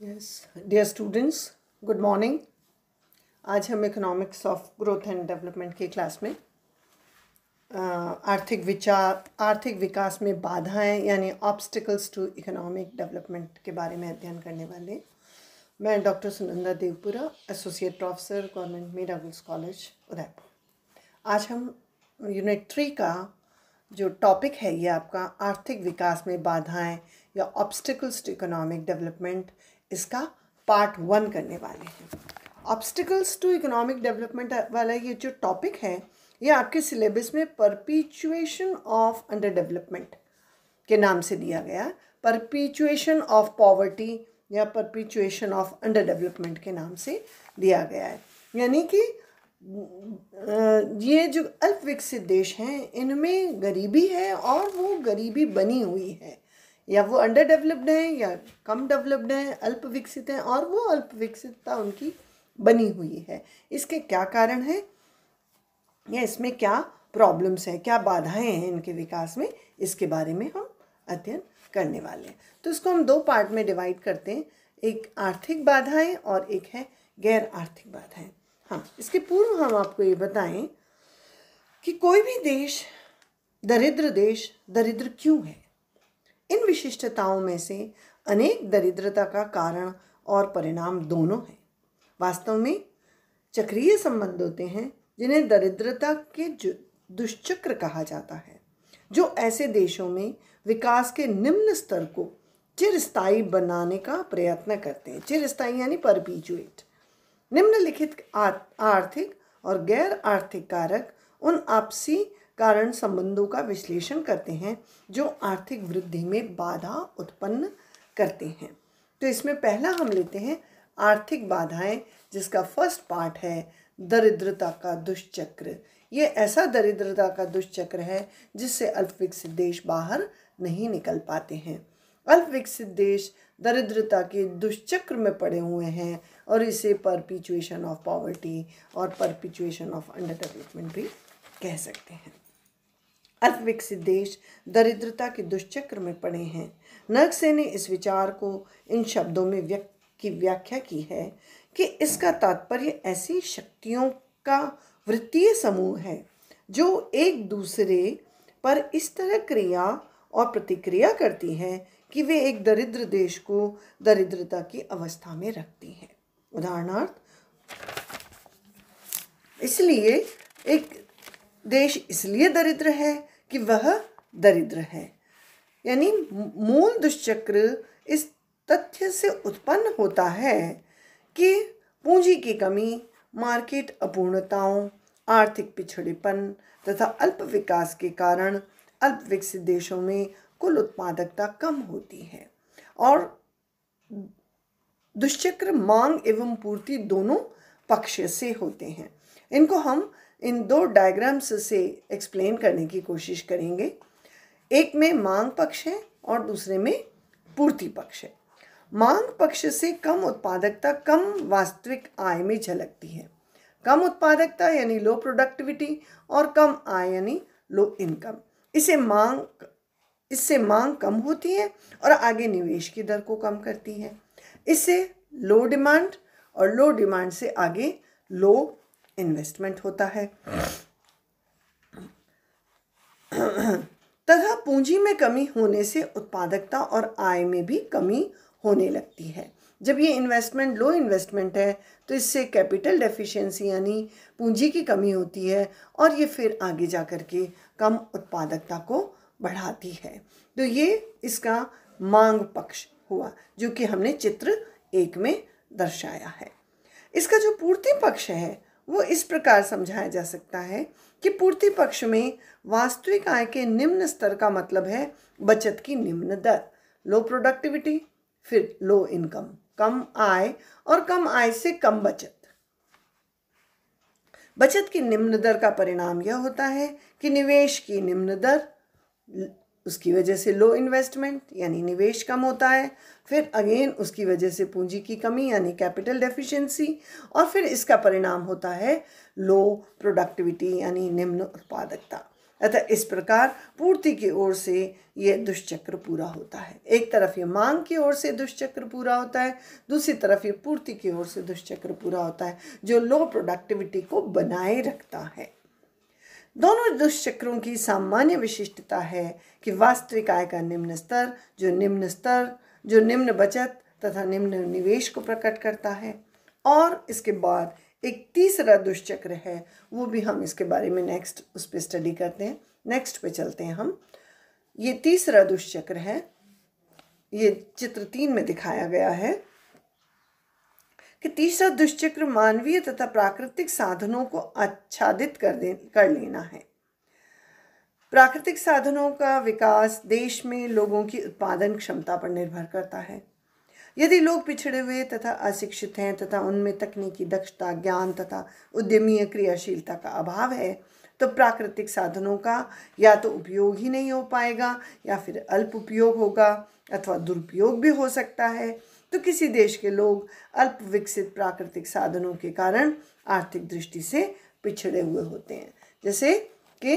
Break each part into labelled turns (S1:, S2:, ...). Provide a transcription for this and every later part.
S1: Yes dear students, good morning. आज हम economics of growth and development की class में आर्थिक विकास में बाधाएं यानी ऑब्स्टिकल्स टू इकोनॉमिक डेवलपमेंट के बारे में अध्ययन करने वाले। मैं doctor Sunanda Devpura, associate professor, government Meera girls college, Udaipur. आज हम यूनिट 3 का जो टॉपिक है ये आपका आर्थिक विकास में बाधाएं या ऑब्स्टिकल्स टू इकोनॉमिक डेवलपमेंट, इसका पार्ट 1 करने वाले हैं। ऑब्स्टिकल्स टू इकोनॉमिक डेवलपमेंट वाला ये जो टॉपिक है ये आपके सिलेबस में परपीचुएशन ऑफ अंडर डेवलपमेंट के नाम से दिया गया है। परपीचुएशन ऑफ पॉवर्टी या परपीचुएशन ऑफ अंडर डेवलपमेंट के नाम से दिया गया है। यानी कि ये जो अल्प विकसित देश हैं इनमें गरीबी है और वो गरीबी बनी हुई है, या वो अंडर डेवलप्ड हैं या कम डेवलप्ड हैं, अल्प विकसित हैं और वो अल्प विकसितता उनकी बनी हुई है। इसके क्या कारण हैं या इसमें क्या प्रॉब्लम्स हैं, क्या बाधाएं हैं इनके विकास में, इसके बारे में हम अध्ययन करने वाले हैं। तो इसको हम 2 पार्ट में डिवाइड करते हैं, एक आर्थिक बाधाएं और एक है गैर आर्थिक बाधाएं। हाँ, इसके पूर्व हम आपको ये बताएं कि कोई भी देश दरिद्र क्यों है। इन विशिष्टताओं में से अनेक दरिद्रता का कारण और परिणाम दोनों हैं। वास्तव में चक्रीय संबंध होते हैं जिन्हें दरिद्रता के दुष्चक्र कहा जाता है, जो ऐसे देशों में विकास के निम्न स्तर को चिरस्थायी बनाने का प्रयत्न करते हैं। चिरस्थायी यानी परपीचुएट। निम्नलिखित आर्थिक और गैर आर्थिक कारक उन आपसी कारण संबंधों का विश्लेषण करते हैं जो आर्थिक वृद्धि में बाधा उत्पन्न करते हैं। तो इसमें पहला हम लेते हैं आर्थिक बाधाएं, जिसका फर्स्ट पार्ट है दरिद्रता का दुष्चक्र। ये ऐसा दरिद्रता का दुष्चक्र है जिससे अल्प विकसित देश बाहर नहीं निकल पाते हैं। अल्प विकसित देश दरिद्रता के दुष्चक्र में पड़े हुए हैं और इसे परपीचुएशन ऑफ पॉवर्टी और परपीचुएशन ऑफ अंडर डेवलपमेंट भी कह सकते हैं। अल्प विकसित देश दरिद्रता के दुष्चक्र में पड़े हैं। नर्गसे ने इस विचार को इन शब्दों में व्याख्या की है कि इसका तात्पर्य ऐसी शक्तियों का वृत्तीय समूह है जो एक दूसरे पर इस तरह क्रिया और प्रतिक्रिया करती हैं कि वे एक दरिद्र देश को दरिद्रता की अवस्था में रखती हैं। उदाहरणार्थ, इसलिए एक देश इसलिए दरिद्र है कि वह दरिद्र है। यानी मूल दुष्चक्र इस तथ्य से उत्पन्न होता है कि पूंजी की कमी, मार्केट अपूर्णताओं, आर्थिक पिछड़ेपन तथा अल्प विकास के कारण अल्प विकसित देशों में कुल उत्पादकता कम होती है। और दुष्चक्र मांग एवं पूर्ति दोनों पक्ष से होते हैं। इनको हम इन 2 डायग्राम्स से एक्सप्लेन करने की कोशिश करेंगे। एक में मांग पक्ष है और दूसरे में पूर्ति पक्ष है। मांग पक्ष से कम उत्पादकता कम वास्तविक आय में झलकती है। कम उत्पादकता यानी लो प्रोडक्टिविटी और कम आय यानी लो इनकम। इससे मांग कम होती है और आगे निवेश की दर को कम करती है। इससे लो डिमांड और लो डिमांड से आगे लो इन्वेस्टमेंट होता है तथा पूंजी में कमी होने से उत्पादकता और आय में भी कमी होने लगती है। जब ये इन्वेस्टमेंट लो इन्वेस्टमेंट है तो इससे कैपिटल डेफिशिएंसी यानी पूंजी की कमी होती है और ये फिर आगे जा कर के कम उत्पादकता को बढ़ाती है। तो ये इसका मांग पक्ष हुआ जो कि हमने चित्र 1 में दर्शाया है। इसका जो पूर्ति पक्ष है वो इस प्रकार समझाया जा सकता है कि पूर्ति पक्ष में वास्तविक आय के निम्न स्तर का मतलब है बचत की निम्न दर, लो प्रोडक्टिविटी, फिर लो इनकम, कम आय और कम आय से कम बचत। बचत की निम्न दर का परिणाम यह होता है कि निवेश की निम्न दर, उसकी वजह से लो इन्वेस्टमेंट यानी निवेश कम होता है, फिर अगेन उसकी वजह से पूंजी की कमी यानी कैपिटल डेफिशिएंसी, और फिर इसका परिणाम होता है लो प्रोडक्टिविटी यानी निम्न उत्पादकता। अतः इस प्रकार पूर्ति की ओर से ये दुष्चक्र पूरा होता है। एक तरफ ये मांग की ओर से दुष्चक्र पूरा होता है, दूसरी तरफ ये पूर्ति की ओर से दुष्चक्र पूरा होता है, जो लो प्रोडक्टिविटी को बनाए रखता है। दोनों दुष्चक्रों की सामान्य विशिष्टता है कि वास्तविक आय का निम्न स्तर जो निम्न बचत तथा निम्न निवेश को प्रकट करता है। और इसके बाद एक तीसरा दुष्चक्र है, वो भी हम इसके बारे में नेक्स्ट उस पर स्टडी करते हैं, नेक्स्ट पे चलते हैं हम। ये तीसरा दुष्चक्र है, ये चित्र 3 में दिखाया गया है कि तीसरा दुष्चक्र मानवीय तथा प्राकृतिक साधनों को आच्छादित कर लेना है। प्राकृतिक साधनों का विकास देश में लोगों की उत्पादन क्षमता पर निर्भर करता है। यदि लोग पिछड़े हुए तथा अशिक्षित हैं तथा उनमें तकनीकी दक्षता, ज्ञान तथा उद्यमीय क्रियाशीलता का अभाव है, तो प्राकृतिक साधनों का या तो उपयोग ही नहीं हो पाएगा या फिर अल्प उपयोग होगा अथवा दुरुपयोग भी हो सकता है। तो किसी देश के लोग अल्प विकसित प्राकृतिक साधनों के कारण आर्थिक दृष्टि से पिछड़े हुए होते हैं। जैसे कि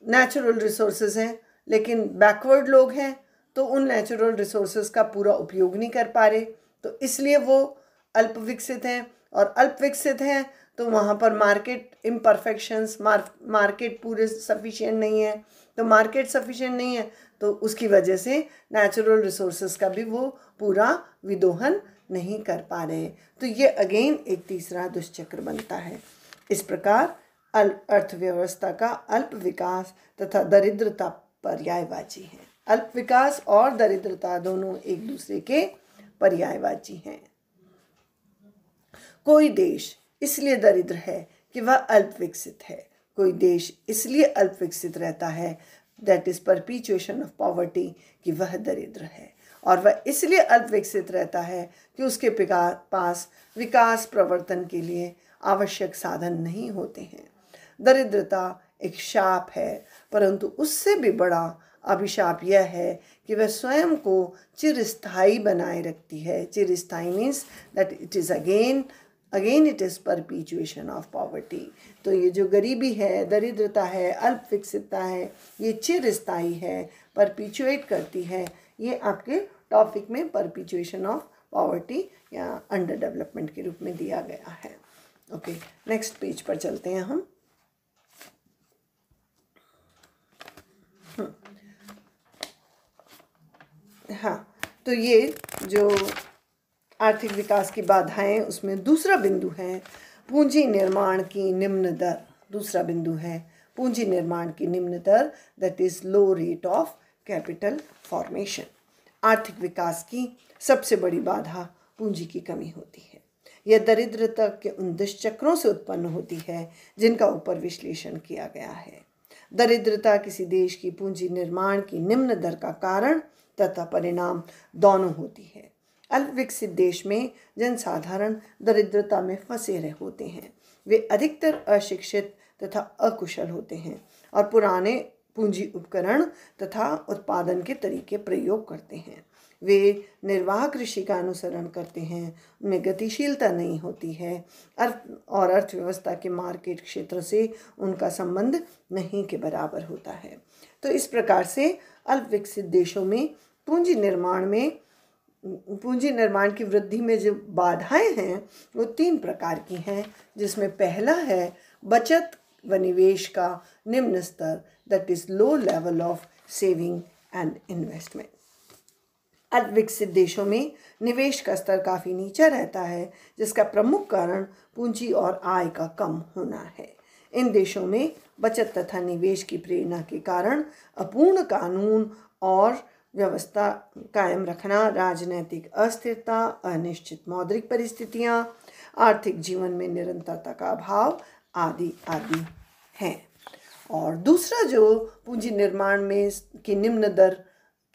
S1: नेचुरल रिसोर्सेज हैं लेकिन बैकवर्ड लोग हैं, तो उन नेचुरल रिसोर्सेज का पूरा उपयोग नहीं कर पा रहे, तो इसलिए वो अल्प विकसित हैं। और अल्प विकसित हैं तो वहाँ पर मार्केट इम्परफेक्शंस, मार्केट पूरे सफिशिएंट नहीं है। तो मार्केट सफिशिएंट नहीं है तो उसकी वजह से नेचुरल रिसोर्सेज का भी वो पूरा विदोहन नहीं कर पा रहे। तो ये अगेन एक तीसरा दुष्चक्र बनता है। इस प्रकार अर्थव्यवस्था का अल्प विकास तथा दरिद्रता पर्यायवाची है। अल्प विकास और दरिद्रता दोनों एक दूसरे के पर्यायवाची हैं। कोई देश इसलिए दरिद्र है कि वह अल्प विकसित है, कोई देश इसलिए अल्प विकसित रहता है, दैट इज परपिचुएशन ऑफ पॉवर्टी, कि वह दरिद्र है। और वह इसलिए अल्प विकसित रहता है कि उसके पास विकास प्रवर्तन के लिए आवश्यक साधन नहीं होते हैं। दरिद्रता एक शाप है, परंतु उससे भी बड़ा अभिशाप यह है कि वह स्वयं को चिरस्थायी बनाए रखती है। चिरस्थायी means that it is again it is perpetuation of poverty. तो ये जो गरीबी है, दरिद्रता है, अल्प विकसितता है, ये चिरस्थायी है, परपिचुएट करती है। ये आपके टॉपिक में परपिचुएशन ऑफ पॉवर्टी या अंडर डेवलपमेंट के रूप में दिया गया है। ओके, नेक्स्ट पेज पर चलते हैं हम। हाँ, तो ये जो आर्थिक विकास की बाधाएं, उसमें दूसरा बिंदु है पूंजी निर्माण की निम्न दर। दूसरा बिंदु है पूंजी निर्माण की निम्न दर, that is low rate of capital formation. आर्थिक विकास की सबसे बड़ी बाधा पूंजी की कमी होती है। यह दरिद्रता के उन दुष्चक्रों से उत्पन्न होती है जिनका ऊपर विश्लेषण किया गया है। दरिद्रता किसी देश की पूंजी निर्माण की निम्न दर का कारण तथा परिणाम दोनों होती है। अल्प विकसित देश में जनसाधारण दरिद्रता में फंसे रहे होते हैं। वे अधिकतर अशिक्षित तथा अकुशल होते हैं और पुराने पूंजी उपकरण तथा उत्पादन के तरीके प्रयोग करते हैं। वे निर्वाह कृषि का अनुसरण करते हैं, उनमें गतिशीलता नहीं होती है और अर्थव्यवस्था के मार्केट क्षेत्र से उनका संबंध नहीं के बराबर होता है। तो इस प्रकार से अल्प विकसित देशों में पूंजी निर्माण की वृद्धि में जो बाधाएं हैं वो 3 प्रकार की हैं, जिसमें पहला है बचत व निवेश का निम्न स्तर, that is low level of saving and investment. अल्प विकसित देशों में निवेश का स्तर काफ़ी नीचा रहता है, जिसका प्रमुख कारण पूंजी और आय का कम होना है। इन देशों में बचत तथा निवेश की प्रेरणा के कारण अपूर्ण कानून और व्यवस्था कायम रखना, राजनैतिक अस्थिरता, अनिश्चित मौद्रिक परिस्थितियाँ, आर्थिक जीवन में निरंतरता का अभाव आदि आदि हैं। और दूसरा जो पूंजी निर्माण में की निम्न दर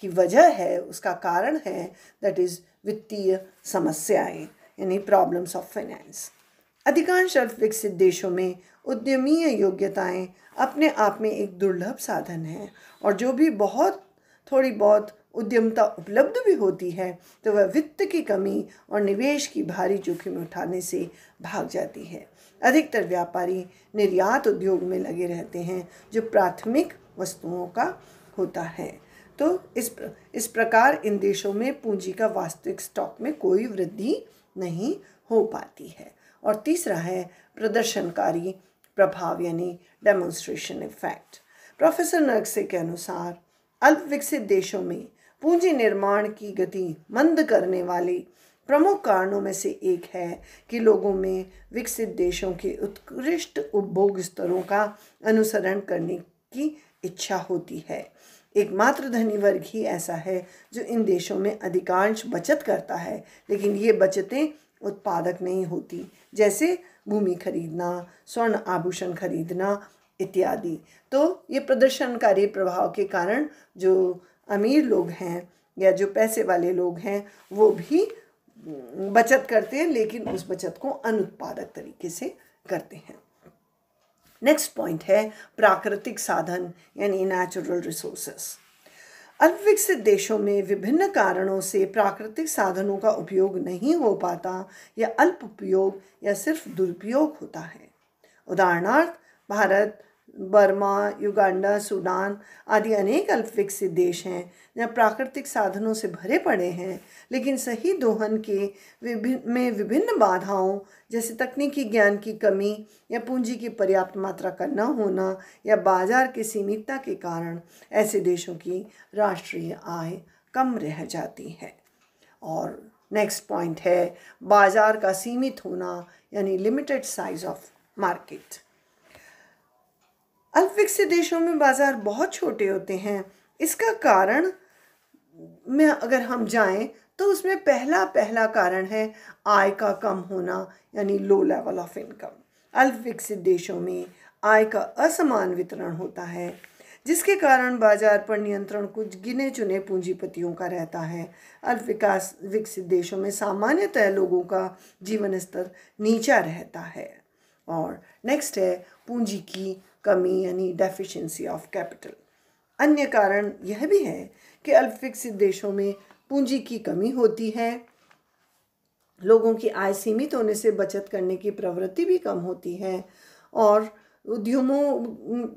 S1: की वजह है, उसका कारण है, दैट इज़ वित्तीय समस्याएं, यानी प्रॉब्लम्स ऑफ फाइनेंस। अधिकांश अल्प विकसित देशों में उद्यमीय योग्यताएं अपने आप में एक दुर्लभ साधन है, और जो भी थोड़ी बहुत उद्यमता उपलब्ध भी होती है तो वह वित्त की कमी और निवेश की भारी जोखिम उठाने से भाग जाती है। अधिकतर व्यापारी निर्यात उद्योग में लगे रहते हैं जो प्राथमिक वस्तुओं का होता है। तो इस प्रकार इन देशों में पूंजी का वास्तविक स्टॉक में कोई वृद्धि नहीं हो पाती है। और तीसरा है प्रदर्शनकारी प्रभाव यानी डेमोन्स्ट्रेशन इफेक्ट। प्रोफेसर नरगसे के अनुसार अल्प विकसित देशों में पूंजी निर्माण की गति मंद करने वाले प्रमुख कारणों में से एक है कि लोगों में विकसित देशों के उत्कृष्ट उपभोग स्तरों का अनुसरण करने की इच्छा होती है। एकमात्र धनी वर्ग ही ऐसा है जो इन देशों में अधिकांश बचत करता है, लेकिन ये बचतें उत्पादक नहीं होती, जैसे भूमि खरीदना, स्वर्ण आभूषण खरीदना इत्यादि। तो ये प्रदर्शनकारी प्रभाव के कारण जो अमीर लोग हैं या जो पैसे वाले लोग हैं वो भी बचत करते हैं, लेकिन उस बचत को अनुत्पादक तरीके से करते हैं। नेक्स्ट पॉइंट है प्राकृतिक साधन यानी नेचुरल रिसोर्सेस। अल्प विकसित देशों में विभिन्न कारणों से प्राकृतिक साधनों का उपयोग नहीं हो पाता या अल्प उपयोग या सिर्फ दुरुपयोग होता है। उदाहरणार्थ भारत, बर्मा, युगांडा, सूडान आदि अनेक अल्प विकसित देश हैं जहाँ प्राकृतिक साधनों से भरे पड़े हैं, लेकिन सही दोहन के विभिन्न बाधाओं जैसे तकनीकी ज्ञान की कमी या पूंजी की पर्याप्त मात्रा का न होना या बाजार की सीमितता के कारण ऐसे देशों की राष्ट्रीय आय कम रह जाती है। और नेक्स्ट पॉइंट है बाजार का सीमित होना यानी लिमिटेड साइज ऑफ मार्केट। अल्प विकसित देशों में बाजार बहुत छोटे होते हैं। इसका कारण में अगर हम जाएं तो उसमें पहला कारण है आय का कम होना यानी लो लेवल ऑफ इनकम। अल्प विकसित देशों में आय का असमान वितरण होता है, जिसके कारण बाजार पर नियंत्रण कुछ गिने चुने पूंजीपतियों का रहता है। अल्प विकसित देशों में सामान्यतः लोगों का जीवन स्तर नीचा रहता है। और नेक्स्ट है पूंजी की कमी यानी डेफिशिएंसी ऑफ कैपिटल। अन्य कारण यह भी है कि अल्प विकसित देशों में पूंजी की कमी होती है, लोगों की आय सीमित होने से बचत करने की प्रवृत्ति भी कम होती है और उद्यमों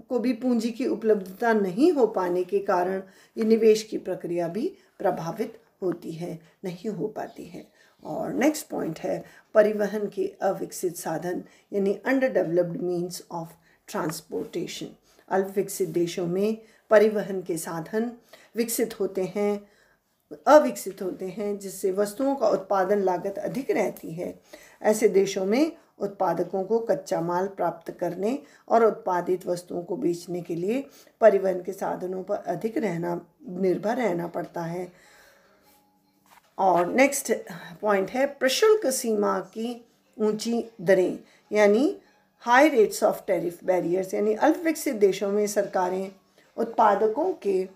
S1: को भी पूंजी की उपलब्धता नहीं हो पाने के कारण ये निवेश की प्रक्रिया भी प्रभावित होती है, नहीं हो पाती है। और नेक्स्ट पॉइंट है परिवहन के अविकसित साधन यानी under developed means of transportation. अल्प विकसित देशों में परिवहन के साधन अविकसित होते हैं जिससे वस्तुओं का उत्पादन लागत अधिक रहती है। ऐसे देशों में उत्पादकों को कच्चा माल प्राप्त करने और उत्पादित वस्तुओं को बेचने के लिए परिवहन के साधनों पर अधिक निर्भर रहना पड़ता है। और नेक्स्ट पॉइंट है प्रशुल्क सीमा की ऊंची दरें यानी high rates of tariff barriers. यानी अल्प विकसित देशों में सरकारें उत्पादकों के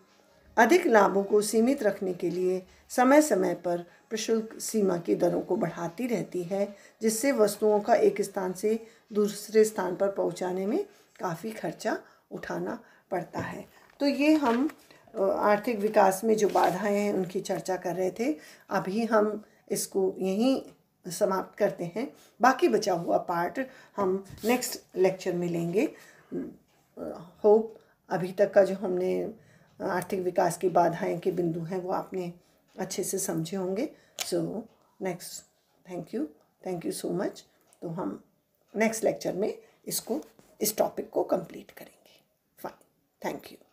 S1: अधिक लाभों को सीमित रखने के लिए समय समय पर प्रशुल्क सीमा की दरों को बढ़ाती रहती है, जिससे वस्तुओं का एक स्थान से दूसरे स्थान पर पहुंचाने में काफ़ी खर्चा उठाना पड़ता है। तो ये हम आर्थिक विकास में जो बाधाएं हैं उनकी चर्चा कर रहे थे। अभी हम इसको यहीं समाप्त करते हैं, बाकी बचा हुआ पार्ट हम नेक्स्ट लेक्चर में लेंगे। होप अभी तक का जो हमने आर्थिक विकास की बाधाएं के बिंदु हैं वो आपने अच्छे से समझे होंगे। So next thank you so much. तो हम नेक्स्ट लेक्चर में इस टॉपिक को कंप्लीट करेंगे। Fine, thank you.